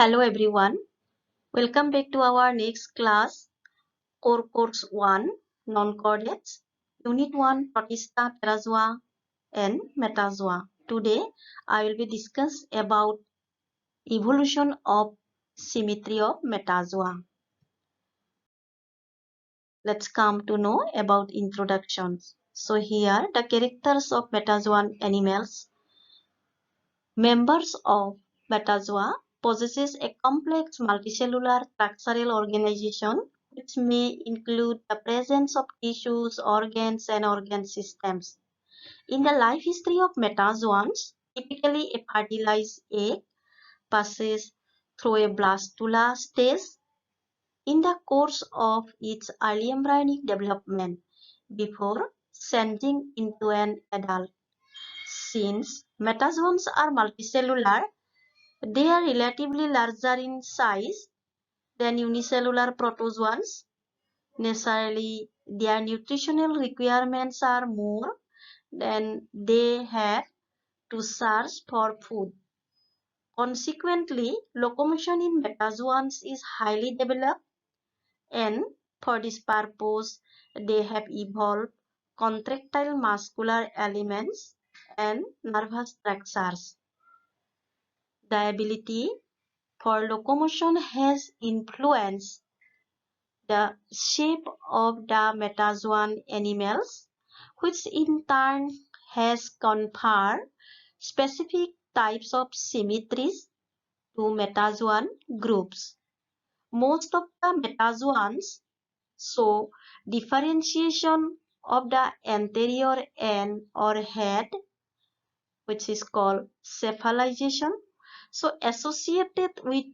Hello everyone, welcome back to our next class, Core Course 1, Non-Coordinates, Unit 1, Protista, Parazoa and Metazoa. Today, I will be discuss about evolution of symmetry of Metazoa. Let's come to know about introductions. So here, the characters of Metazoan animals. Members of Metazoa possesses a complex multicellular structural organization which may include the presence of tissues, organs, and organ systems. In the life history of metazoans, typically a fertilized egg passes through a blastula stage in the course of its early embryonic development before changing into an adult. Since metazoans are multicellular, they are relatively larger in size than unicellular protozoans. Necessarily, their nutritional requirements are more than they have to search for food. Consequently, locomotion in metazoans is highly developed, and for this purpose, they have evolved contractile muscular elements and nervous structures. The ability for locomotion has influenced the shape of the metazoan animals, which in turn has conferred specific types of symmetries to metazoan groups. Most of the metazoans show differentiation of the anterior end or head, which is called cephalization. So associated with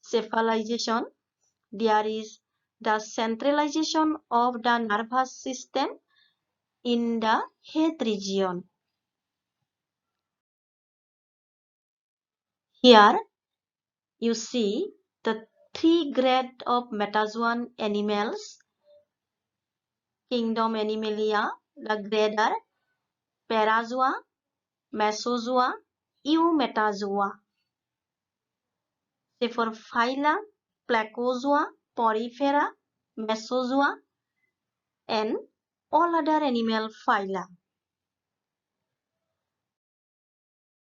cephalization, there is the centralization of the nervous system in the head region. Here you see the three grades of metazoan animals, kingdom Animalia. The grades are Parazoa, Mesozoa, Eumetazoa. Say for phyla, Placozoa, Porifera, Mesozoa, and all other animal phyla.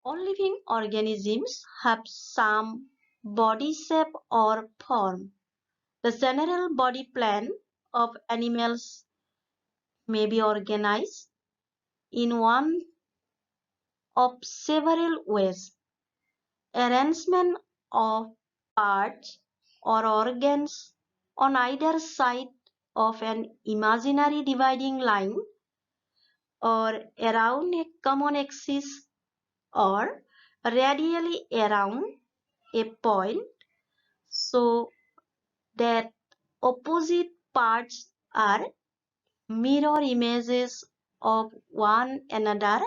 All living organisms have some body shape or form. The general body plan of animals may be organized in one of several ways. Arrangement of parts or organs on either side of an imaginary dividing line or around a common axis or radially around a point so that opposite parts are mirror images of one another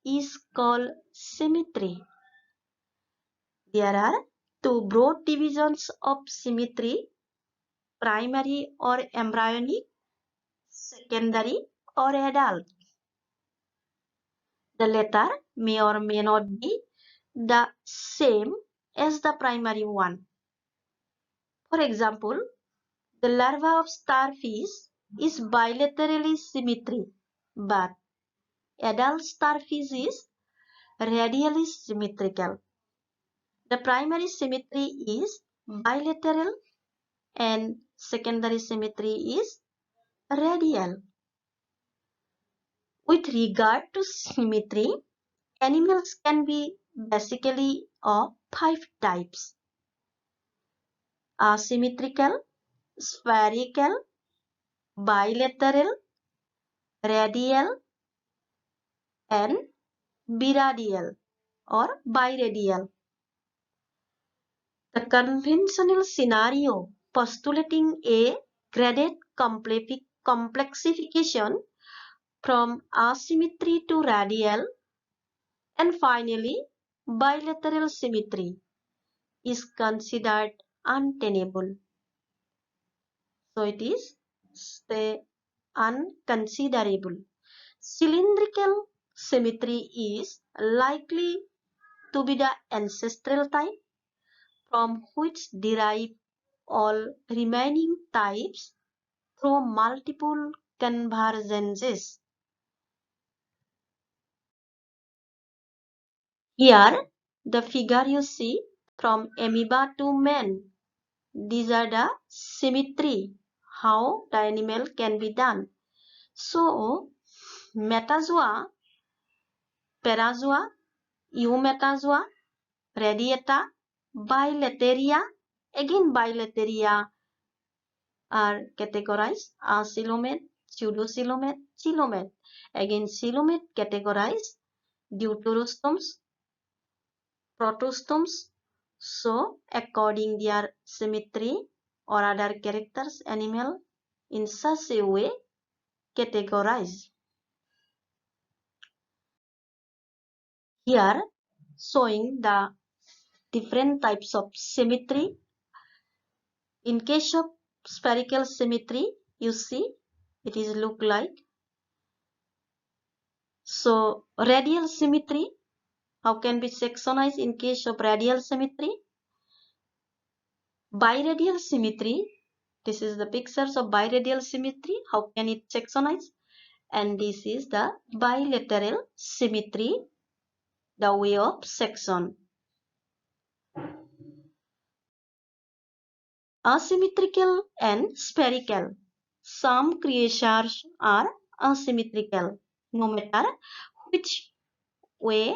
is called symmetry. There are two broad divisions of symmetry: primary or embryonic, secondary or adult. The latter may or may not be the same as the primary one. For example, the larva of starfish is bilaterally symmetry, but adult starfish is radially symmetrical. The primary symmetry is bilateral and secondary symmetry is radial. With regard to symmetry, animals can be basically of 5 types: asymmetrical, spherical, bilateral, radial, and biradial or biradial. The conventional scenario postulating a graded complexification from asymmetry to radial and finally bilateral symmetry is considered untenable. So it is unconsiderable. Cylindrical symmetry is likely to be the ancestral type, from which derive all remaining types through multiple convergences. Here, the figure you see from amoeba to man, these are the symmetry, how the animal can be done. So, metazoa, parazoa, eumetazoa, radiata, bilateria, again bilateria are categorized as coelomate, pseudocoelomate, coelomate. Again coelomate categorized deuterostomes, protostomes. So according their symmetry or other characters, animal in such a way categorized. Here showing the different types of symmetry. In case of spherical symmetry, you see it is look like. So radial symmetry, how can be sectionized in case of radial symmetry? Biradial symmetry, this is the pictures of biradial symmetry, how can it sectionize? And this is the bilateral symmetry, the way of section. Asymmetrical and spherical. Some creatures are asymmetrical. No matter which way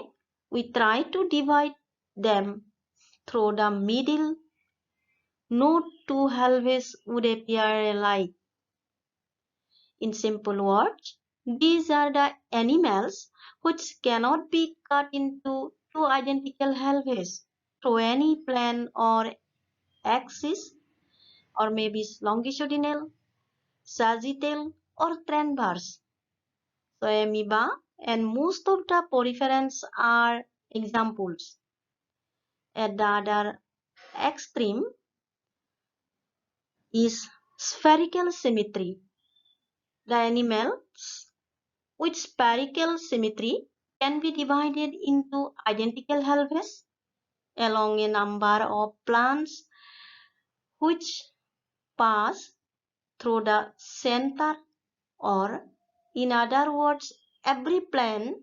we try to divide them through the middle, no two halves would appear alike. In simple words, these are the animals which cannot be cut into two identical halves through any plane or axis, or maybe longitudinal, sagittal, or transverse. So amoeba and most of the poriferans are examples. At the other extreme is spherical symmetry. The animals with spherical symmetry can be divided into identical halves along a number of planes which pass through the center, or in other words, every plane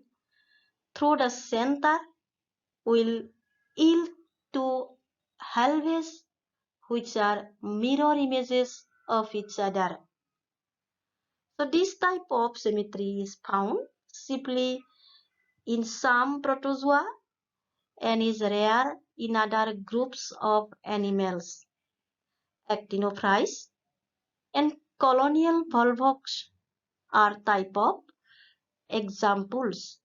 through the center will yield to halves which are mirror images of each other. So this type of symmetry is found simply in some protozoa and is rare in other groups of animals. Actinophrys and colonial volvox are type of examples.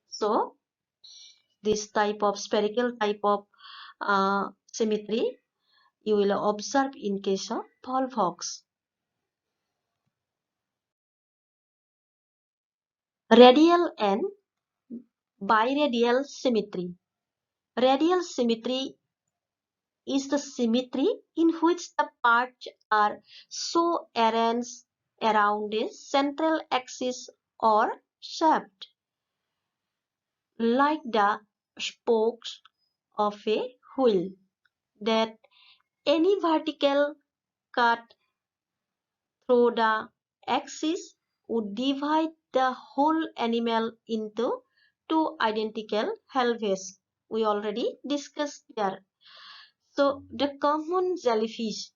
So this type of spherical type of symmetry you will observe in case of volvox. Radial and biradial symmetry. Radial symmetry is the symmetry in which the parts are so arranged around a central axis or shaft, like the spokes of a wheel, that any vertical cut through the axis would divide the whole animal into two identical halves. We already discussed there. So the common jellyfish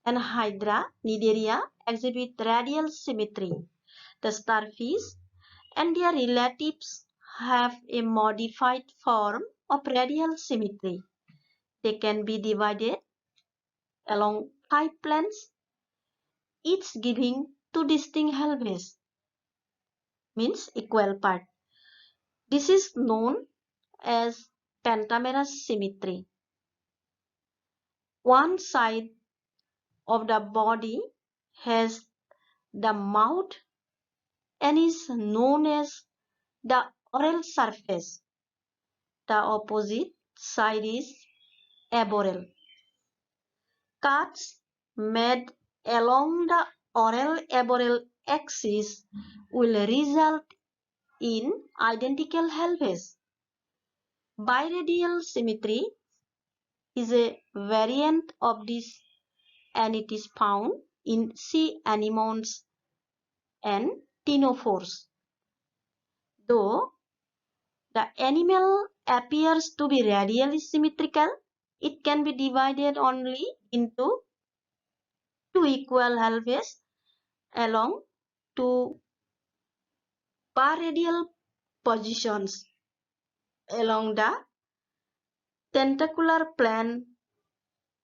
and Hydra, Cnidaria exhibit radial symmetry. The starfish and their relatives have a modified form of radial symmetry. They can be divided along 5 planes, each giving two distinct halves, means equal part. This is known as pentamerous symmetry. One side of the body has the mouth and is known as the oral surface. The opposite side is aboral. Cuts made along the oral aboral axis will result in identical halves. Biradial symmetry is a variant of this and it is found in sea anemones and ctenophores. Though the animal appears to be radially symmetrical, it can be divided only into two equal halves along two paradial positions along the tentacular plane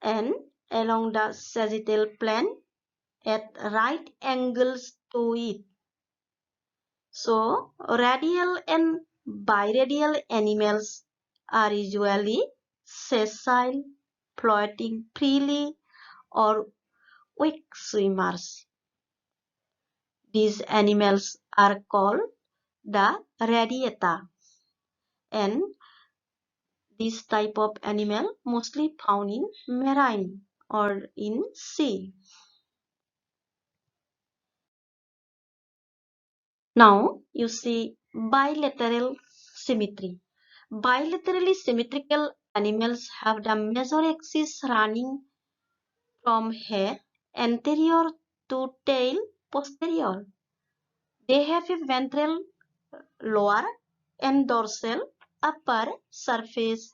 and along the sagittal plane at right angles to it. So, radial and biradial animals are usually sessile, floating freely, or weak swimmers. These animals are called the radiata, and this type of animal mostly found in marine or in sea. Now you see bilateral symmetry. Bilaterally symmetrical animals have the major axis running from head anterior to tail posterior. They have a ventral, lower, and dorsal upper surface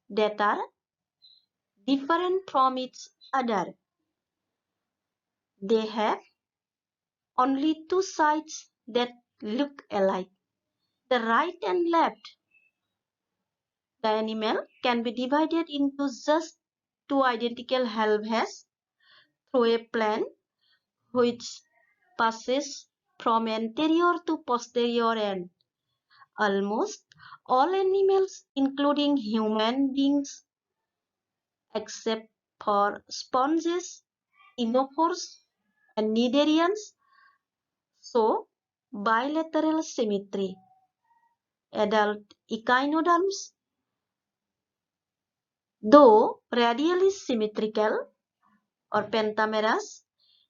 that are different from each other. They have only two sides that look alike, the right and left. The animal can be divided into just two identical halves through a plane which passes from anterior to posterior end. Almost all animals, including human beings, except for sponges, inophores, and cnidarians, show bilateral symmetry. Adult echinoderms, though radially symmetrical, or pentameras,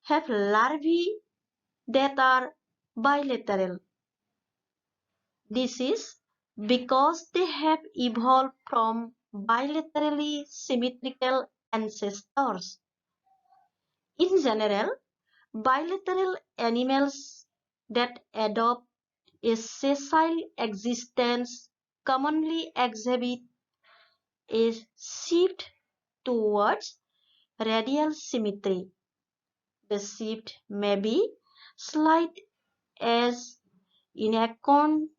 have larvae that are bilateral. This is because they have evolved from bilaterally symmetrical ancestors. In general, bilateral animals that adopt a sessile existence commonly exhibit a shift towards radial symmetry. The shift may be slight as in acorn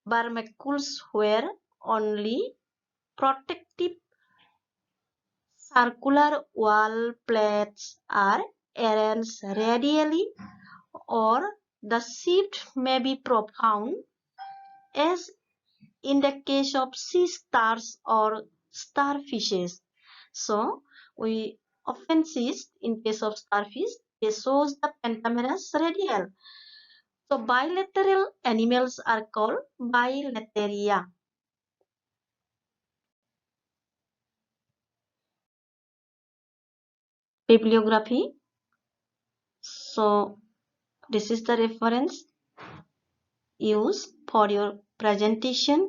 barnacles where only protective circular wall plates are arranged radially, or the shift may be profound as in the case of sea stars or starfishes. So we often see in case of starfish, they shows the pentamerous radial. So bilateral animals are called bilateria. Bibliography. So this is the reference used for your presentation.